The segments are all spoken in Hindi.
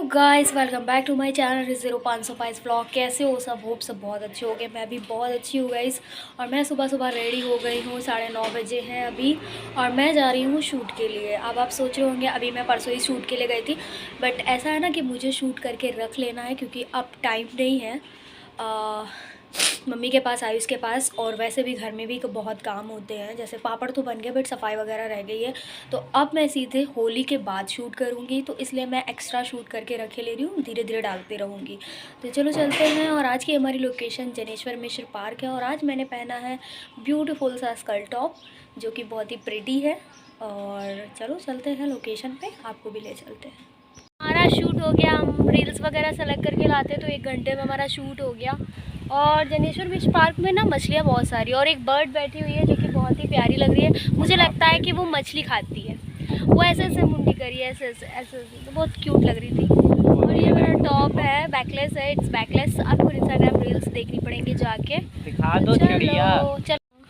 Guys welcome back to my channel 0505 vlog. कैसे हो सब? होप सब बहुत अच्छे हो गए। मैं भी बहुत अच्छी हूँ गाइस। और मैं सुबह सुबह रेडी हो गई हूँ, 9:30 बजे हैं अभी। और मैं जा रही हूँ शूट के लिए। अब आप सोच रहे होंगे अभी मैं परसों ही शूट के लिए गई थी, बट ऐसा है ना कि मुझे शूट करके रख लेना है क्योंकि अब टाइम नहीं है। मम्मी के पास, आयुष के पास, और वैसे भी घर में भी बहुत काम होते हैं। जैसे पापड़ तो बन गए बट सफाई वगैरह रह गई है। तो अब मैं सीधे होली के बाद शूट करूँगी, तो इसलिए मैं एक्स्ट्रा शूट करके रखे ले रही हूँ, धीरे धीरे डालती रहूँगी। तो चलो चलते हैं। और आज की हमारी लोकेशन जनेश्वर मिश्र पार्क है। और आज मैंने पहना है ब्यूटीफुल सा स्कर्ट टॉप जो कि बहुत ही प्रिटी है। और चलो चलते हैं लोकेशन पे, आपको भी ले चलते हैं। हमारा शूट हो गया। हम रील्स वगैरह सेलेक्ट करके लाते तो 1 घंटे में हमारा शूट हो गया। और जनेश्वर मिश्र पार्क में ना मछलियाँ बहुत सारी, और एक बर्ड बैठी हुई है जो कि बहुत ही प्यारी लग रही है। मुझे लगता है कि वो मछली खाती है। वो ऐसे ऐसे मुंडी करी है, ऐसे ऐसे ऐसे, तो बहुत क्यूट लग रही थी। और ये मेरा टॉप है, बैकलेस है, इट्स बैकलेस। आपको इंस्टाग्राम रील्स देखनी पड़ेंगी जाके। दिखा दो चिड़िया। चलो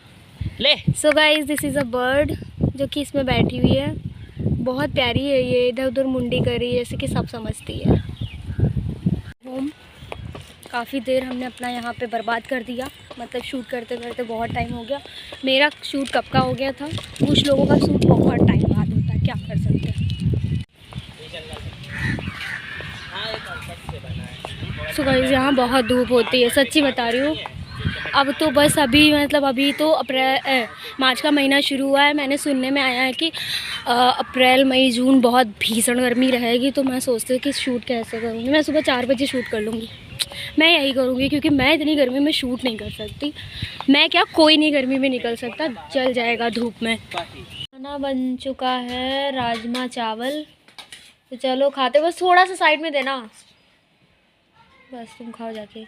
ले। So guys this is a bird जो कि इसमें बैठी हुई है। बहुत प्यारी है ये, इधर उधर मुंडी कर रही है जैसे कि सब समझती है। काफ़ी देर हमने अपना यहाँ पे बर्बाद कर दिया, मतलब शूट करते करते बहुत टाइम हो गया। मेरा शूट कब का हो गया था, कुछ लोगों का शूट बहुत टाइम बाद होता है, क्या कर सकते हैं। सो गाइस यहाँ बहुत धूप होती है, सच्ची बता रही हूँ। अब तो बस अभी मतलब अभी तो मार्च का महीना शुरू हुआ है। मैंने सुनने में आया है कि अप्रैल मई जून बहुत भीषण गर्मी रहेगी। तो मैं सोचती हूँ कि शूट कैसे करूँगी। मैं सुबह 4 बजे शूट कर लूँगी, मैं यही करूँगी, क्योंकि मैं इतनी गर्मी में शूट नहीं कर सकती। मैं क्या, कोई नहीं गर्मी में निकल सकता, जल जाएगा धूप में। खाना बन चुका है, राजमा चावल। तो चलो खाते, बस थोड़ा सा साइड में देना, बस तुम खाओ जाके।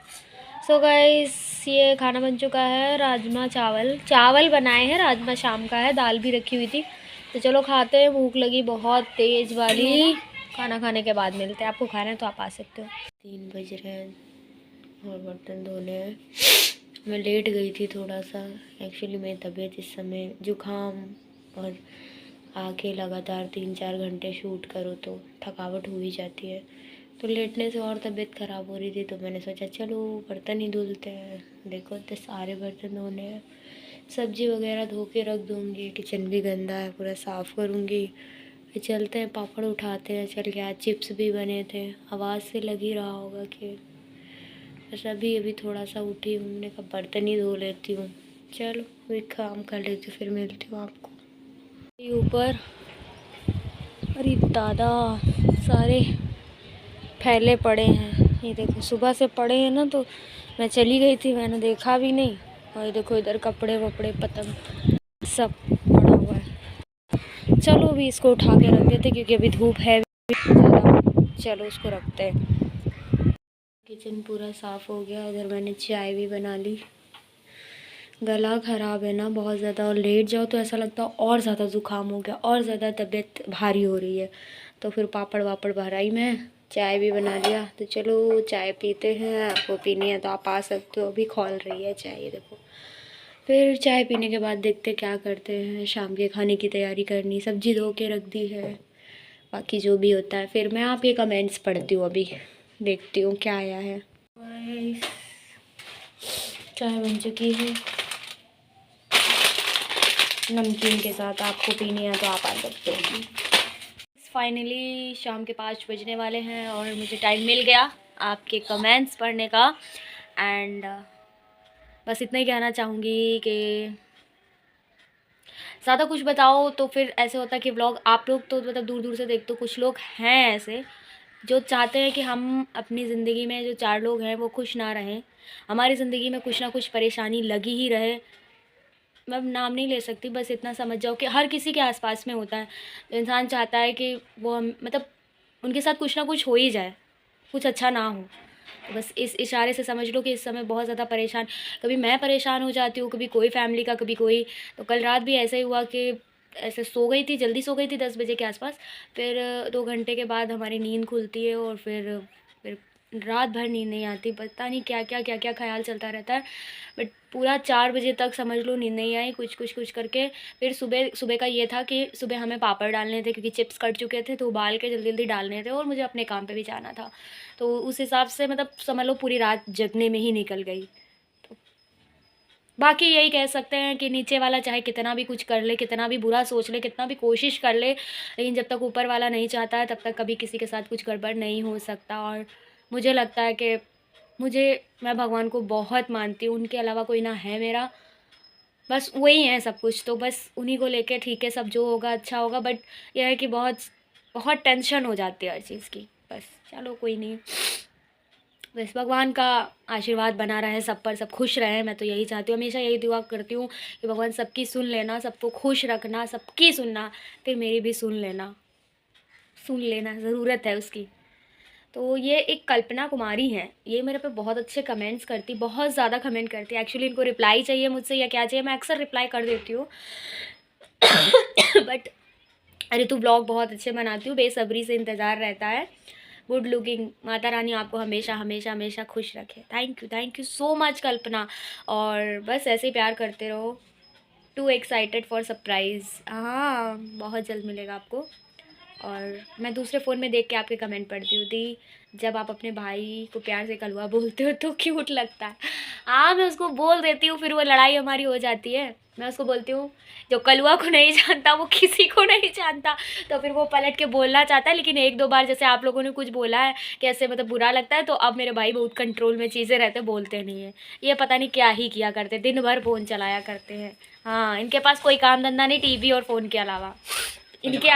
सो गाइस ये खाना बन चुका है, राजमा चावल। चावल बनाए हैं, राजमा शाम का है, दाल भी रखी हुई थी। तो चलो खाते हैं, भूख लगी बहुत तेज़ वाली। खाना खाने के बाद मिलते हैं। आपको खाना है तो आप आ सकते हो। 3 बज रहे हैं और बर्तन धोने हैं। मैं लेट गई थी थोड़ा सा, एक्चुअली मेरी तबीयत इस समय जुकाम, और आके लगातार 3-4 घंटे शूट करो तो थकावट हो ही जाती है। तो लेटने से और तबीयत ख़राब हो रही थी, तो मैंने सोचा चलो बर्तन ही धुलते हैं। देखो इतने सारे बर्तन धोने हैं, सब्जी वगैरह धो के रख दूँगी। किचन भी गंदा है, पूरा साफ़ करूँगी। फिर चलते हैं, पापड़ उठाते हैं। चल के आज चिप्स भी बने थे, आवाज़ से लग ही रहा होगा कि बस अभी थोड़ा सा उठी हूँ। हमने कहा बर्तन ही धो लेती हूँ। चलो कोई काम कर लेती हूँ, फिर मिलती हूँ आपको ऊपर। अरे दादा सारे फैले पड़े हैं, ये देखो सुबह से पड़े हैं ना। तो मैं चली गई थी, मैंने देखा भी नहीं। और देखो इधर कपड़े वपड़े पतंग सब पड़ा हुआ है। चलो अभी इसको उठा के रख देते क्योंकि अभी धूप है ज़्यादा। चलो उसको रखते हैं। किचन पूरा साफ़ हो गया। इधर मैंने चाय भी बना ली। गला ख़राब है ना बहुत ज़्यादा, और लेट जाओ तो ऐसा लगता है और ज़्यादा ज़ुकाम हो गया, और ज़्यादा तबीयत भारी हो रही है। तो फिर पापड़ वापड़ भराई मैं, चाय भी बना लिया। तो चलो चाय पीते हैं। आपको पीनी है तो आप आ सकते हो, अभी खौल रही है चाय, ये देखो। फिर चाय पीने के बाद देखते क्या करते हैं। शाम के खाने की तैयारी करनी, सब्जी धो के रख दी है, बाकी जो भी होता है। फिर मैं आपके कमेंट्स पढ़ती हूँ, अभी देखती हूँ क्या आया है। चाय बन चुकी है नमकीन के साथ, आपको पीनी है तो आप आ सकते हो। फाइनली शाम के 5 बजने वाले हैं और मुझे टाइम मिल गया आपके कमेंट्स पढ़ने का। एंड बस इतना ही कहना चाहूँगी कि ज़्यादा कुछ बताओ तो फिर ऐसे होता है कि व्लॉग आप लोग तो मतलब दूर दूर से देखते हो। कुछ लोग हैं ऐसे जो चाहते हैं कि हम अपनी ज़िंदगी में जो 4 लोग हैं वो खुश ना रहें, हमारी ज़िंदगी में कुछ ना कुछ परेशानी लगी ही रहे। मैं नाम नहीं ले सकती, बस इतना समझ जाओ कि हर किसी के आसपास में होता है। इंसान चाहता है कि वो मतलब उनके साथ कुछ ना कुछ हो ही जाए, कुछ अच्छा ना हो। तो बस इस इशारे से समझ लो कि इस समय बहुत ज़्यादा परेशान, कभी मैं परेशान हो जाती हूँ, कभी कोई फैमिली का, कभी कोई। तो कल रात भी ऐसे ही हुआ कि ऐसे सो गई थी, जल्दी सो गई थी 10 बजे के आसपास। फिर 2 घंटे के बाद हमारी नींद खुलती है और फिर रात भर नींद नहीं आती, पता नहीं क्या क्या क्या क्या ख्याल चलता रहता है। बट पूरा 4 बजे तक समझ लो नींद नहीं आई, कुछ कुछ कुछ करके। फिर सुबह सुबह का ये था कि सुबह हमें पापड़ डालने थे क्योंकि चिप्स कट चुके थे, तो उबाल के जल्दी जल्दी डालने थे और मुझे अपने काम पे भी जाना था। तो उस हिसाब से मतलब समझ लो पूरी रात जगने में ही निकल गई। बाकी यही कह सकते हैं कि नीचे वाला चाहे कितना भी कुछ कर ले, कितना भी बुरा सोच ले, कितना भी कोशिश कर ले, लेकिन जब तक ऊपर वाला नहीं चाहता है तब तक कभी किसी के साथ कुछ गड़बड़ नहीं हो सकता। और मुझे लगता है कि मैं भगवान को बहुत मानती हूँ, उनके अलावा कोई ना है मेरा, बस वही है सब कुछ। तो बस उन्हीं को लेके ठीक है, सब जो होगा अच्छा होगा। बट यह है कि बहुत बहुत टेंशन हो जाती है हर चीज़ की। बस चलो कोई नहीं, बस भगवान का आशीर्वाद बना रहे सब पर, सब खुश रहें। मैं तो यही चाहती हूँ, हमेशा यही दुआ करती हूँ कि भगवान सबकी सुन लेना, सबको खुश रखना, सबकी सुनना, फिर मेरी भी सुन लेना ज़रूरत है उसकी। तो ये एक कल्पना कुमारी हैं, ये मेरे पे बहुत अच्छे कमेंट्स करती, बहुत ज़्यादा कमेंट करती है। एक्चुअली इनको रिप्लाई चाहिए मुझसे या क्या चाहिए, मैं अक्सर रिप्लाई कर देती हूँ। बट ऋतु ब्लॉग बहुत अच्छे बनाती हूँ, बेसब्री से इंतज़ार रहता है। गुड लुकिंग, माता रानी आपको हमेशा हमेशा हमेशा खुश रखे। थैंक यू सो मच कल्पना, और बस ऐसे ही प्यार करते रहो। टू एक्साइटेड फॉर सरप्राइज़, हाँ बहुत जल्द मिलेगा आपको। और मैं दूसरे फ़ोन में देख के आपके कमेंट पढ़ती हूँ, दी जब आप अपने भाई को प्यार से कलवा बोलते हो तो क्यूट लगता है। हाँ मैं उसको बोल देती हूँ, फिर वो लड़ाई हमारी हो जाती है। मैं उसको बोलती हूँ जो कलवा को नहीं जानता वो किसी को नहीं जानता, तो फिर वो पलट के बोलना चाहता है। लेकिन 1-2 बार जैसे आप लोगों ने कुछ बोला है कैसे मतलब बुरा लगता है, तो अब मेरे भाई बहुत कंट्रोल में चीज़ें रहते, बोलते नहीं है। ये पता नहीं क्या ही किया करते, दिन भर फ़ोन चलाया करते हैं। हाँ इनके पास कोई काम धंधा नहीं टीवी और फ़ोन के अलावा। इनके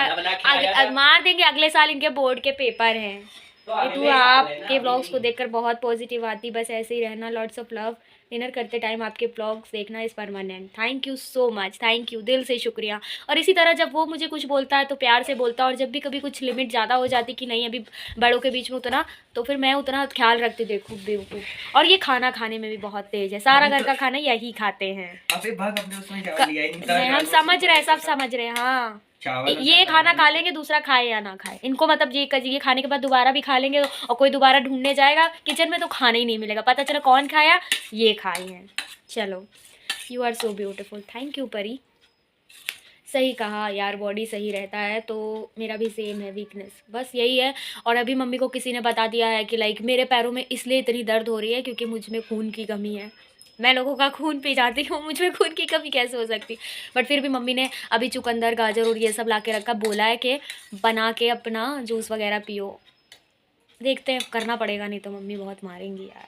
मार देंगे, अगले साल इनके बोर्ड के पेपर हैं। तू आपके ब्लॉग्स को देखकर बहुत पॉजिटिव आती, बस ऐसे ही रहना। Lots of love. डिनर करते टाइम आपके ब्लॉग्स देखना is permanent. Thank you so much, thank you, दिल से शुक्रिया। और इसी तरह जब वो मुझे कुछ बोलता है तो प्यार से बोलता है, और जब भी कभी कुछ लिमिट ज़्यादा हो जाती कि नहीं अभी बड़ों के बीच में उतना, तो फिर मैं उतना ख्याल रखती, देखो बेवकूफ़। और ये खाना खाने में भी बहुत तेज़ है, सारा घर का खाना यही खाते हैं। हम समझ रहे, सब समझ रहे। हाँ ये खाना खा लेंगे, दूसरा खाए या ना खाए, इनको मतलब ये खाने के बाद दोबारा भी खा लेंगे, और कोई दोबारा ढूंढने जाएगा किचन में तो खाना ही नहीं मिलेगा, पता चला कौन खाया, ये खाए हैं। चलो, you are so beautiful, thank you Pari. सही कहा यार, बॉडी सही रहता है तो मेरा भी सेम है वीकनेस, बस यही है। और अभी मम्मी को किसी ने बता दिया है कि लाइक मेरे पैरों में इसलिए इतनी दर्द हो रही है क्योंकि मुझ में खून की कमी है। मैं लोगों का खून पी जाती हूँ, मुझ में खून की कमी कैसे हो सकती। बट फिर भी मम्मी ने अभी चुकंदर गाजर और ये सब ला के रखा, बोला है कि बना के अपना जूस वगैरह पियो। देखते हैं, करना पड़ेगा, नहीं तो मम्मी बहुत मारेंगी यार।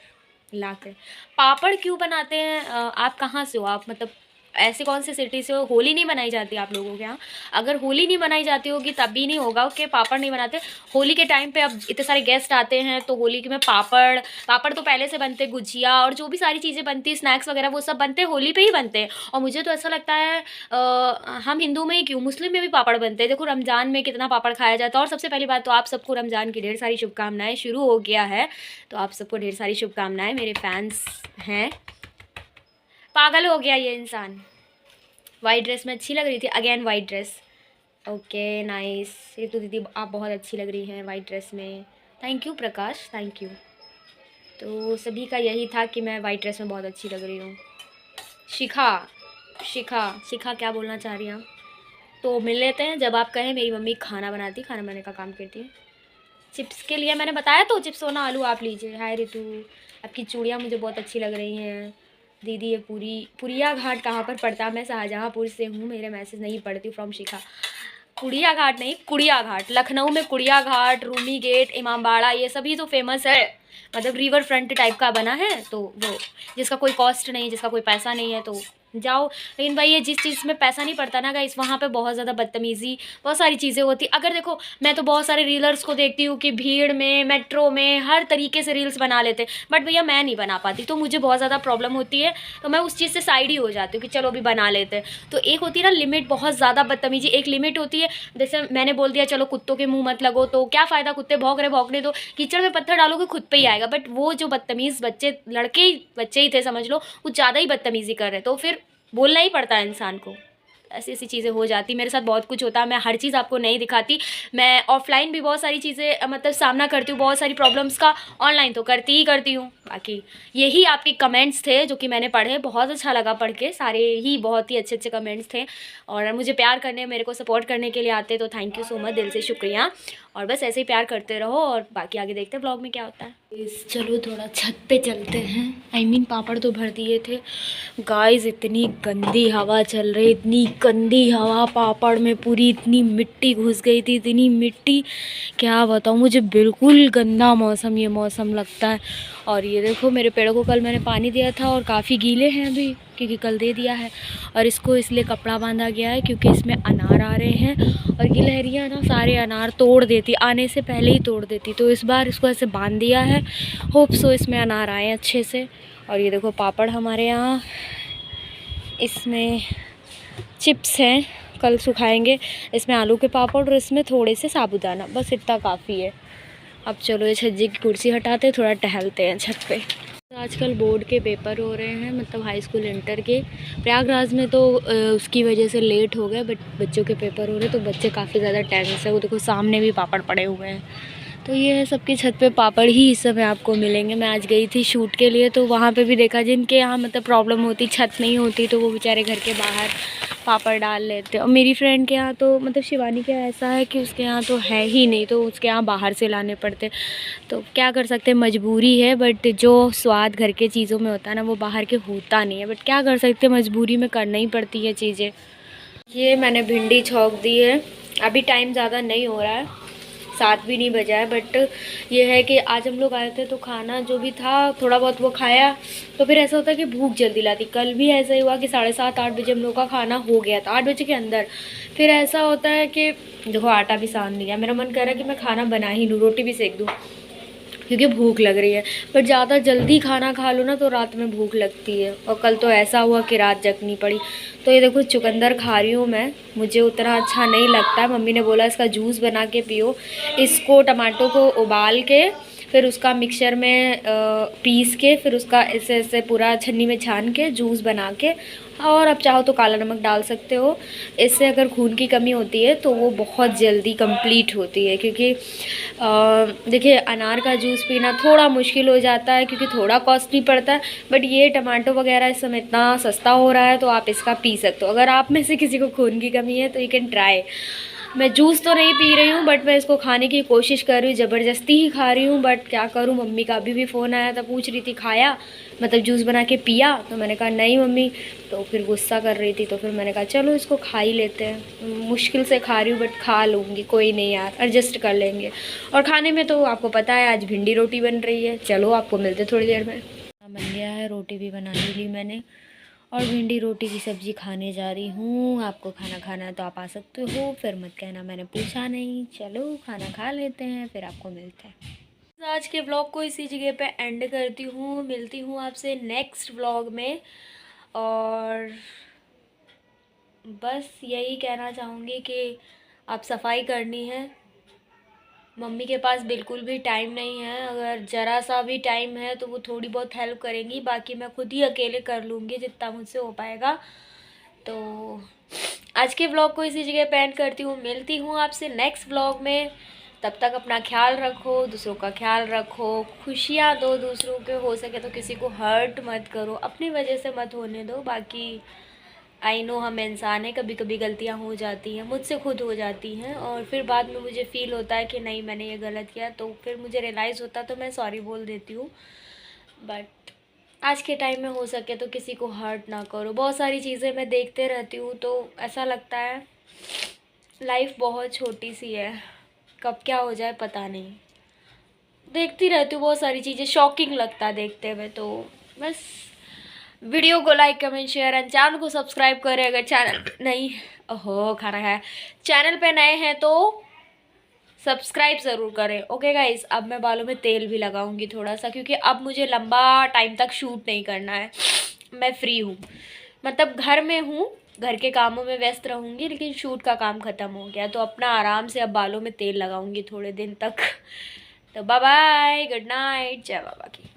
ला के पापड़ क्यों बनाते हैं? आप कहाँ से हो? आप मतलब ऐसे कौन सी सिटी से हो? होली नहीं मनाई जाती आप लोगों के यहाँ? अगर होली नहीं मनाई जाती होगी तब भी नहीं होगा कि पापड़ नहीं बनाते। होली के टाइम पे अब इतने सारे गेस्ट आते हैं तो होली के में पापड़ तो पहले से बनते, गुजिया और जो भी सारी चीज़ें बनती, स्नैक्स वगैरह वो सब बनते होली पे ही बनते हैं। और मुझे तो ऐसा लगता है हम हिंदू में ही क्यों, मुस्लिम में भी पापड़ बनते हैं। देखो रमज़ान में कितना पापड़ खाया जाता है। और सबसे पहली बात तो आप सबको रमज़ान की ढेर सारी शुभकामनाएँ, शुरू हो गया है तो आप सबको ढेर सारी शुभकामनाएँ, मेरे फैंस हैं। पागल हो गया ये इंसान। वाइट ड्रेस में अच्छी लग रही थी, again white dress, okay nice. ये तो दीदी आप बहुत अच्छी लग रही हैं वाइट ड्रेस में, thank you Prakash, thank you. तो सभी का यही था कि मैं वाइट ड्रेस में बहुत अच्छी लग रही हूँ। शिखा क्या बोलना चाह रही हैं आप? तो मिल लेते हैं जब आप कहें। मेरी मम्मी खाना बनाने का काम करती है। चिप्स के लिए मैंने बताया तो चिप्स होना आलू आप लीजिए। हाय ऋतु, आपकी चूड़ियाँ मुझे बहुत अच्छी लग रही हैं दीदी। ये पुरिया घाट कहाँ पर पड़ता है? मैं शाहजहाँपुर से हूँ, मेरे मैसेज नहीं पढ़ती। फ्रॉम शिखा। कुड़िया घाट नहीं, कुड़िया घाट, लखनऊ में कुड़िया घाट, रूमी गेट, इमामबाड़ा, ये सभी तो फेमस है। मतलब रिवर फ्रंट टाइप का बना है, तो वो जिसका कोई कॉस्ट नहीं, जिसका कोई पैसा नहीं है तो जाओ। लेकिन भाई ये जिस चीज़ में पैसा नहीं पड़ता ना गाइस, वहाँ पे बहुत ज़्यादा बदतमीज़ी, बहुत सारी चीज़ें होती। अगर देखो मैं तो बहुत सारे रीलर्स को देखती हूँ कि भीड़ में, मेट्रो में, हर तरीके से रील्स बना लेते, बट भैया मैं नहीं बना पाती, तो मुझे बहुत ज़्यादा प्रॉब्लम होती है। तो मैं उस चीज़ से साइड ही हो जाती हूँ कि चलो अभी बना लेते हैं। तो एक होती है ना लिमिट, बहुत ज़्यादा बदतमीज़ी, एक लिमिट होती है। जैसे मैंने बोल दिया चलो कुत्तों के मुँह मत लगो, तो क्या फ़ायदा, कुत्ते भौंकने दो, कीचड़ में पत्थर डालोगे खुद पे ही आएगा। बट वो जो बदतमीज़ बच्चे ही थे समझ लो, वो ज़्यादा ही बदतमीज़ी कर रहे, तो फिर बोलना ही पड़ता है इंसान को। ऐसी ऐसी चीज़ें हो जाती, मेरे साथ बहुत कुछ होता है। मैं हर चीज़ आपको नहीं दिखाती। मैं ऑफलाइन भी बहुत सारी चीज़ें मतलब सामना करती हूँ, बहुत सारी प्रॉब्लम्स का। ऑनलाइन तो करती ही करती हूँ। बाकी यही आपके कमेंट्स थे जो कि मैंने पढ़े, बहुत अच्छा लगा पढ़ के, सारे ही बहुत ही अच्छे अच्छे कमेंट्स थे और मुझे प्यार करने, मेरे को सपोर्ट करने के लिए आते, तो थैंक यू सो मच, दिल से शुक्रिया। और बस ऐसे ही प्यार करते रहो और बाकी आगे देखते हैं ब्लॉग में क्या होता है। चलो थोड़ा छत पे चलते हैं। पापड़ तो भर दिए थे गाइस। इतनी गंदी हवा चल रही, इतनी गंदी हवा, पापड़ में पूरी इतनी मिट्टी घुस गई थी, इतनी मिट्टी क्या बताऊँ। मुझे बिल्कुल गंदा मौसम ये मौसम लगता है। और ये देखो मेरे पेड़ों को कल मैंने पानी दिया था और काफ़ी गीले हैं अभी, क्योंकि कल दे दिया है। और इसको इसलिए कपड़ा बांधा गया है क्योंकि इसमें अनार आ रहे हैं और गिलहरियाँ ना सारे अनार तोड़ देती, आने से पहले ही तोड़ देती। तो इस बार इसको ऐसे बांध दिया है, होप सो इसमें अनार आए अच्छे से। और ये देखो पापड़ हमारे यहाँ, इसमें चिप्स हैं, कल सुखाएंगे। इसमें आलू के पापड़ और इसमें थोड़े से साबूदाना, बस इतना काफ़ी है। अब चलो ये छज्जे की कुर्सी हटाते, थोड़ा टहलते हैं छत पे। आजकल बोर्ड के पेपर हो रहे हैं, मतलब हाई स्कूल इंटर के। प्रयागराज में तो उसकी वजह से लेट हो गए, बट बच्चों के पेपर हो रहे तो बच्चे काफ़ी ज़्यादा टेंस है। वो देखो सामने भी पापड़ पड़े हुए हैं। तो ये है, सबकी छत पे पापड़ ही इस समय आपको मिलेंगे। मैं आज गई थी शूट के लिए, तो वहाँ पे भी देखा जिनके यहाँ मतलब प्रॉब्लम होती, छत नहीं होती, तो वो बेचारे घर के बाहर पापड़ डाल लेते। और मेरी फ्रेंड के यहाँ तो मतलब शिवानी के यहाँ ऐसा है कि उसके यहाँ तो है ही नहीं, तो उसके यहाँ बाहर से लाने पड़ते। तो क्या कर सकते हैं, मजबूरी है। बट जो स्वाद घर के चीज़ों में होता है ना, वो बाहर के होता नहीं है। बट क्या कर सकते हैं, मजबूरी में करना ही पड़ती है चीज़ें। ये मैंने भिंडी छौंक दी है। अभी टाइम ज़्यादा नहीं हो रहा है, 7 भी नहीं बजा है। बट ये है कि आज हम लोग आए थे तो खाना जो भी था थोड़ा बहुत वो खाया, तो फिर ऐसा होता है कि भूख जल्दी लाती। कल भी ऐसा ही हुआ कि 7:30-8 बजे हम लोग का खाना हो गया था, 8 बजे के अंदर। फिर ऐसा होता है कि देखो आटा भी सान लिया, मेरा मन कर रहा है कि मैं खाना बना ही लूँ, रोटी भी सेक दूँ, क्योंकि भूख लग रही है। बट ज़्यादा जल्दी खाना खा लो ना तो रात में भूख लगती है। और कल तो ऐसा हुआ कि रात जगनी पड़ी। तो ये देखो चुकंदर खा रही हूँ मैं, मुझे उतना अच्छा नहीं लगता। मम्मी ने बोला इसका जूस बना के पियो। इसको टमाटो को उबाल के फिर उसका मिक्सचर में पीस के फिर उसका ऐसे ऐसे पूरा छन्नी में छान के जूस बना के, और अब चाहो तो काला नमक डाल सकते हो। इससे अगर खून की कमी होती है तो वो बहुत जल्दी कंप्लीट होती है। क्योंकि देखिए अनार का जूस पीना थोड़ा मुश्किल हो जाता है क्योंकि थोड़ा कॉस्टली पड़ता है। बट ये टमाटो वगैरह इस समय इतना सस्ता हो रहा है तो आप इसका पी सकते हो। अगर आप में से किसी को खून की कमी है तो यू कैन ट्राई। मैं जूस तो नहीं पी रही हूँ, बट मैं इसको खाने की कोशिश कर रही हूँ, ज़बरदस्ती ही खा रही हूँ। बट क्या करूँ, मम्मी का अभी भी फ़ोन आया था, पूछ रही थी खाया, मतलब जूस बना के पिया। तो मैंने कहा नहीं मम्मी, तो फिर गुस्सा कर रही थी। तो फिर मैंने कहा चलो इसको खा ही लेते हैं। मुश्किल से खा रही हूँ बट खा लूँगी, कोई नहीं यार, एडजस्ट कर लेंगे। और खाने में तो आपको पता है आज भिंडी रोटी बन रही है। चलो आपको मिलते थोड़ी देर में। बन गया है, रोटी भी बना ली मैंने और भिंडी रोटी की सब्ज़ी खाने जा रही हूँ। आपको खाना खाना है तो आप आ सकते हो, फिर मत कहना मैंने पूछा नहीं। चलो खाना खा लेते हैं, फिर आपको मिलते हैं। आज के व्लॉग को इसी जगह पे एंड करती हूँ, मिलती हूँ आपसे नेक्स्ट व्लॉग में। और बस यही कहना चाहूँगी कि आप सफाई करनी है। मम्मी के पास बिल्कुल भी टाइम नहीं है, अगर ज़रा सा भी टाइम है तो वो थोड़ी बहुत हेल्प करेंगी, बाकी मैं खुद ही अकेले कर लूँगी जितना मुझसे हो पाएगा। तो आज के व्लॉग को इसी जगह पे एंड करती हूँ, मिलती हूँ आपसे नेक्स्ट व्लॉग में। तब तक अपना ख्याल रखो, दूसरों का ख्याल रखो, खुशियाँ दो दूसरों के, हो सके तो किसी को हर्ट मत करो, अपनी वजह से मत होने दो। बाकी आई नो हम इंसान हैं, कभी कभी गलतियाँ हो जाती हैं, मुझसे खुद हो जाती हैं। और फिर बाद में मुझे फ़ील होता है कि नहीं मैंने ये गलत किया, तो फिर मुझे रियलाइज़ होता तो मैं सॉरी बोल देती हूँ। बट आज के टाइम में हो सके तो किसी को हर्ट ना करो। बहुत सारी चीज़ें मैं देखते रहती हूँ तो ऐसा लगता है लाइफ बहुत छोटी सी है, कब क्या हो जाए पता नहीं। देखती रहती हूँ बहुत सारी चीज़ें, शॉकिंग लगता है देखते हुए। तो बस वीडियो को like comment share and channel को सब्सक्राइब करें अगर चैनल नहीं, ओहो खाना है, चैनल पे नए हैं तो सब्सक्राइब ज़रूर करें। ओके गाइस, अब मैं बालों में तेल भी लगाऊंगी थोड़ा सा, क्योंकि अब मुझे लंबा टाइम तक शूट नहीं करना है। मैं फ्री हूँ, मतलब घर में हूँ, घर के कामों में व्यस्त रहूँगी, लेकिन शूट का काम ख़त्म हो गया तो अपना आराम से अब बालों में तेल लगाऊंगी थोड़े दिन तक। तो बाय बाय, गुड नाइट, जय बाबा की।